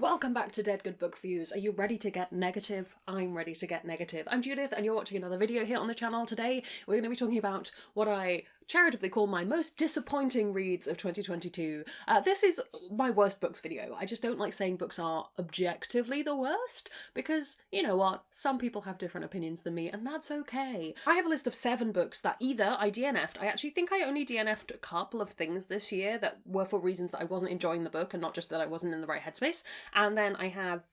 Welcome back to Dead Good Book Reviews. Are you ready to get negative? I'm ready to get negative. I'm Judith and you're watching another video here on the channel. Today we're going to be talking about what I charitably call my most disappointing reads of 2022. This is my worst books video. I just don't like saying books are objectively the worst because, you know what, some people have different opinions than me and that's okay. I have a list of 7 books that either I DNF'd. I actually think I only DNF'd a couple of things this year that were for reasons that I wasn't enjoying the book and not just that I wasn't in the right headspace. And then I have,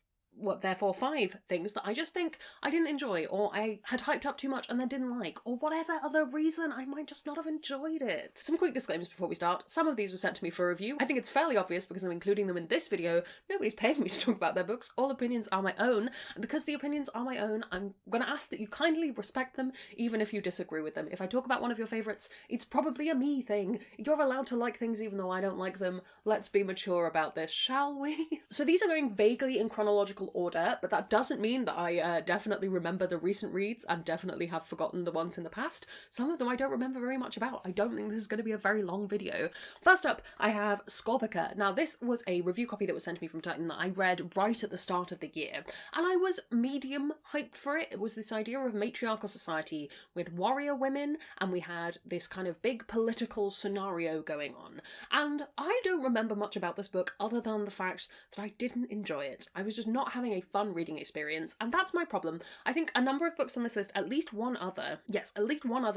therefore 5 things that I just think I didn't enjoy, or I had hyped up too much and then didn't like, or whatever other reason I might just not have enjoyed it. Some quick disclaimers before we start. Some of these were sent to me for review. I think it's fairly obvious because I'm including them in this video. Nobody's paying me to talk about their books. All opinions are my own, and because the opinions are my own, I'm going to ask that you kindly respect them, even if you disagree with them. If I talk about one of your favourites, it's probably a me thing. You're allowed to like things even though I don't like them. Let's be mature about this, shall we? So these are going vaguely in chronological order, but that doesn't mean that I definitely remember the recent reads and definitely have forgotten the ones in the past. Some of them I don't remember very much about. I don't think this is going to be a very long video. First up, I have Scorpica. Now this was a review copy that was sent to me from Titan that I read right at the start of the year, and I was medium hyped for it. It was this idea of matriarchal society with warrior women, and we had this kind of big political scenario going on. And I don't remember much about this book other than the fact that I didn't enjoy it. I was just not having a fun reading experience, and that's my problem. I think a number of books on this list, at least one other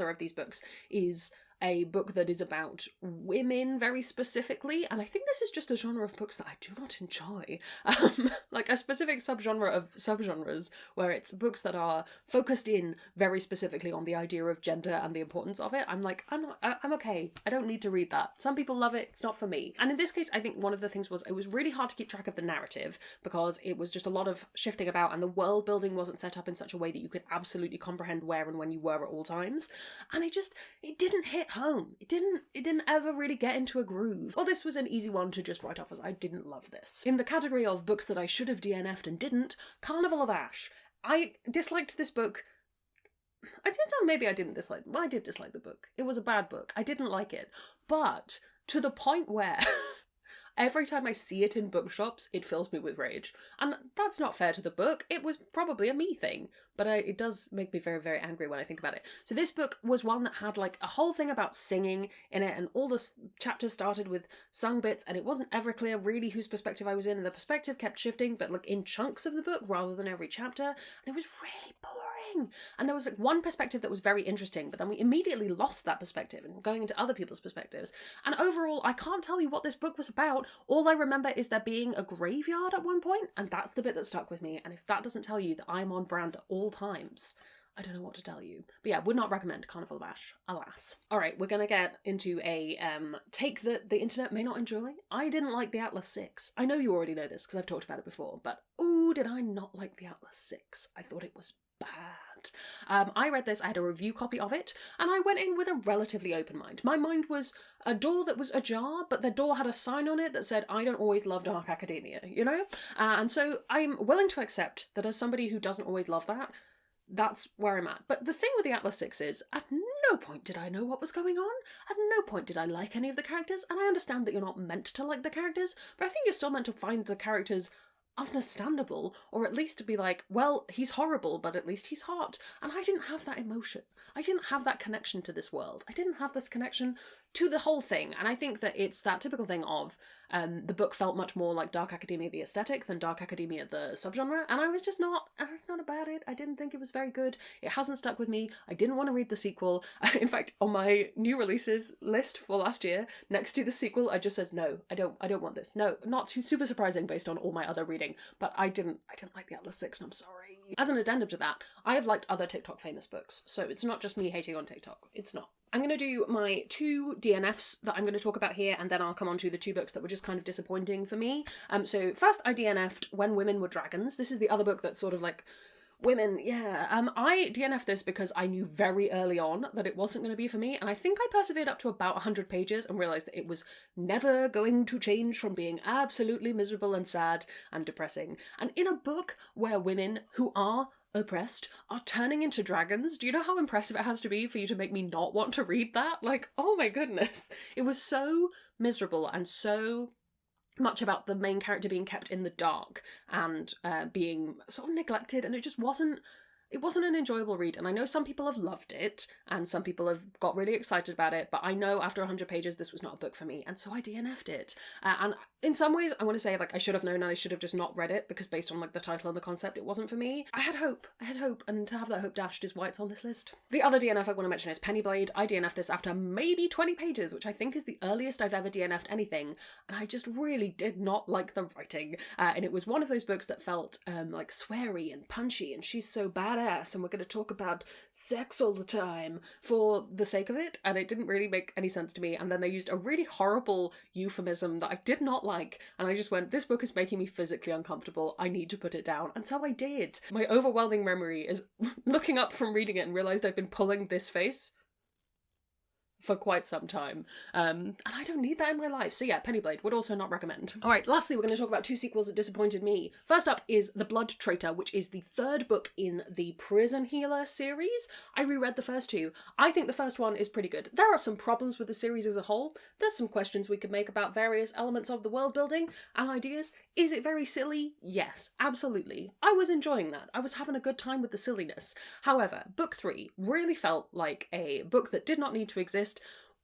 of these books is a book that is about women very specifically, and I think this is just a genre of books that I do not enjoy. Like a specific subgenre of subgenres, where it's books that are focused in very specifically on the idea of gender and the importance of it. I'm like, I'm okay. I don't need to read that. Some people love it, it's not for me. And in this case, I think one of the things was it was really hard to keep track of the narrative because it was just a lot of shifting about and the world building wasn't set up in such a way that you could absolutely comprehend where and when you were at all times. And it didn't hit home. It didn't ever really get into a groove. Well, this was an easy one to just write off as I didn't love this. In the category of books that I should have DNF'd and didn't, Carnival of Ash. I disliked this book. I did dislike the book. It was a bad book. I didn't like it. But to the point where every time I see it in bookshops, it fills me with rage. And that's not fair to the book. It was probably a me thing, but it does make me very, very angry when I think about it. So this book was one that had like a whole thing about singing in it, and all the chapters started with sung bits, and it wasn't ever clear really whose perspective I was in, and the perspective kept shifting, but like in chunks of the book rather than every chapter, and it was really boring. And there was like one perspective that was very interesting, but then we immediately lost that perspective and going into other people's perspectives. And overall, I can't tell you what this book was about. All I remember is there being a graveyard at one point, and that's the bit that stuck with me. And if that doesn't tell you that I'm on brand at all times, I don't know what to tell you. But yeah, would not recommend Carnival of Ash, alas. Alright, we're gonna get into a take that the internet may not enjoy. I didn't like the Atlas 6. I know you already know this because I've talked about it before, but ooh, did I not like the Atlas 6. I thought it was bad. I read this, I had a review copy of it, and I went in with a relatively open mind. My mind was a door that was ajar, but the door had a sign on it that said, I don't always love dark academia, you know? And so I'm willing to accept that as somebody who doesn't always love that, that's where I'm at. But the thing with the Atlas 6 is, at no point did I know what was going on. At no point did I like any of the characters, and I understand that you're not meant to like the characters, but I think you're still meant to find the characters understandable, or at least to be like, well, he's horrible, but at least he's hot. And I didn't have that emotion. I didn't have that connection to this world. I didn't have this connection to the whole thing. And I think that it's that typical thing of the book felt much more like Dark Academia the aesthetic than Dark Academia the subgenre, and I was not about it. I didn't think it was very good. It hasn't stuck with me. I didn't want to read the sequel. In fact, on my new releases list for last year, next to the sequel, I just says, no, I don't want this. No, not too super surprising based on all my other reading, but I didn't like the Atlas 6, and I'm sorry. As an addendum to that, I have liked other TikTok famous books, so it's not just me hating on TikTok. It's not. I'm going to do my 2 DNFs that I'm going to talk about here, and then I'll come on to the 2 books that were just kind of disappointing for me. So first I DNF'd When Women Were Dragons. This is the other book that's sort of like women, yeah. I DNF'd this because I knew very early on that it wasn't going to be for me, and I think I persevered up to about 100 pages and realised that it was never going to change from being absolutely miserable and sad and depressing. And in a book where women who are oppressed are turning into dragons, do you know how impressive it has to be for you to make me not want to read that? Like, oh my goodness. It was so miserable and so much about the main character being kept in the dark and being sort of neglected, and it wasn't an enjoyable read. And I know some people have loved it and some people have got really excited about it, but I know after 100 pages this was not a book for me, and so I DNF'd it. And in some ways I want to say, like, I should have known and I should have just not read it, because based on like the title and the concept it wasn't for me. I had hope, and to have that hope dashed is why it's on this list. The other DNF I want to mention is Pennyblade. I DNF'd this after maybe 20 pages, which I think is the earliest I've ever DNF'd anything, and I just really did not like the writing. And it was one of those books that felt like sweary and punchy, and she's so badass and we're going to talk about sex all the time for the sake of it, and it didn't really make any sense to me. And then they used a really horrible euphemism that I did not like, and I just went, this book is making me physically uncomfortable, I need to put it down. And so I did. My overwhelming memory is looking up from reading it and realised I'd been pulling this face for quite some time. And I don't need that in my life. So yeah, Pennyblade, would also not recommend. Alright, lastly, we're going to talk about 2 sequels that disappointed me. First up is The Blood Traitor, which is the 3rd book in the Prison Healer series. I reread the first 2. I think the first one is pretty good. There are some problems with the series as a whole. There's some questions we could make about various elements of the world building and ideas. Is it very silly? Yes, absolutely. I was enjoying that. I was having a good time with the silliness. However, book 3 really felt like a book that did not need to exist,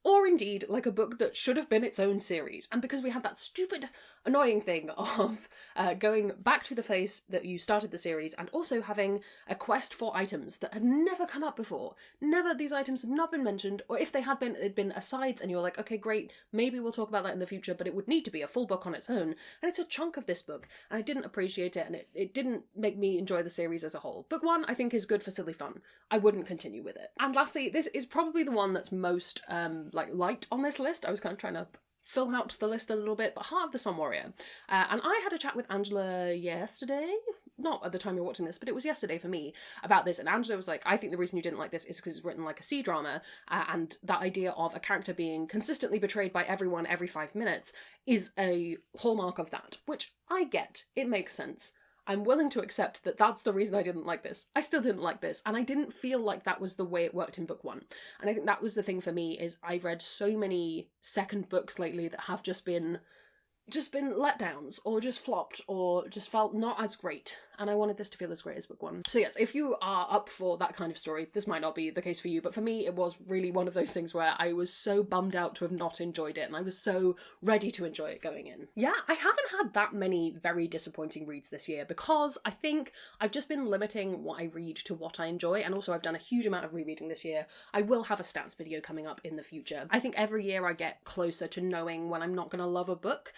or indeed like a book that should have been its own series. And because we had that stupid, annoying thing of going back to the place that you started the series and also having a quest for items that had never come up before. Never, these items had not been mentioned, or if they had been, it'd been asides and you're like, okay, great, maybe we'll talk about that in the future, but it would need to be a full book on its own. And it's a chunk of this book, and I didn't appreciate it, and it didn't make me enjoy the series as a whole. Book 1, I think, is good for silly fun. I wouldn't continue with it. And lastly, this is probably the one that's most light on this list. I was kind of trying to fill out the list a little bit, but Heart of the Sun Warrior. And I had a chat with Angela yesterday, not at the time you're watching this, but it was yesterday for me, about this, and Angela was like, I think the reason you didn't like this is because it's written like a C-drama, and that idea of a character being consistently betrayed by everyone every 5 minutes is a hallmark of that, which I get. It makes sense. I'm willing to accept that that's the reason I didn't like this. I still didn't like this, and I didn't feel like that was the way it worked in book 1. And I think that was the thing for me, is I've read so many second books lately that have just been letdowns, or just flopped, or just felt not as great. And I wanted this to feel as great as book 1. So yes, if you are up for that kind of story, this might not be the case for you, but for me it was really one of those things where I was so bummed out to have not enjoyed it, and I was so ready to enjoy it going in. Yeah, I haven't had that many very disappointing reads this year, because I think I've just been limiting what I read to what I enjoy, and also I've done a huge amount of rereading this year. I will have a stats video coming up in the future. I think every year I get closer to knowing when I'm not going to love a book,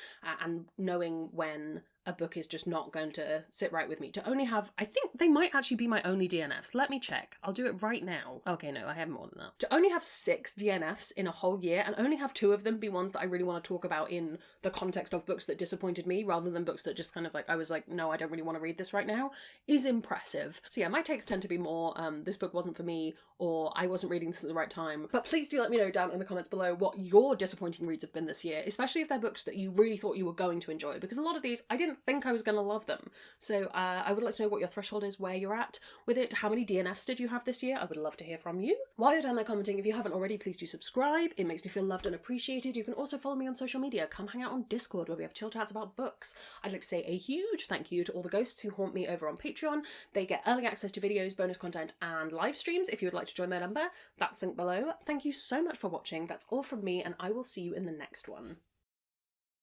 and knowing when a book is just not going to sit right with me. To only have, I think they might actually be my only DNFs. Let me check. I'll do it right now. Okay, no, I have more than that. To only have 6 DNFs in a whole year, and only have 2 of them be ones that I really want to talk about in the context of books that disappointed me, rather than books that just kind of like, I was like, no, I don't really want to read this right now, is impressive. So yeah, my takes tend to be more, this book wasn't for me, or I wasn't reading this at the right time. But please do let me know down in the comments below what your disappointing reads have been this year, especially if they're books that you really thought you were going to enjoy, because a lot of these, I didn't think I was going to love them. So I would like to know what your threshold is, where you're at with it. How many DNFs did you have this year? I would love to hear from you. While you're down there commenting, if you haven't already, please do subscribe. It makes me feel loved and appreciated. You can also follow me on social media. Come hang out on Discord, where we have chill chats about books. I'd like to say a huge thank you to all the ghosts who haunt me over on Patreon. They get early access to videos, bonus content, and live streams. If you would like to join their number, that's linked below. Thank you so much for watching. That's all from me, and I will see you in the next one.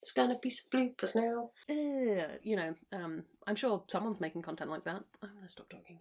There's gonna be some bloopers now. I'm sure someone's making content like that. I'm gonna stop talking.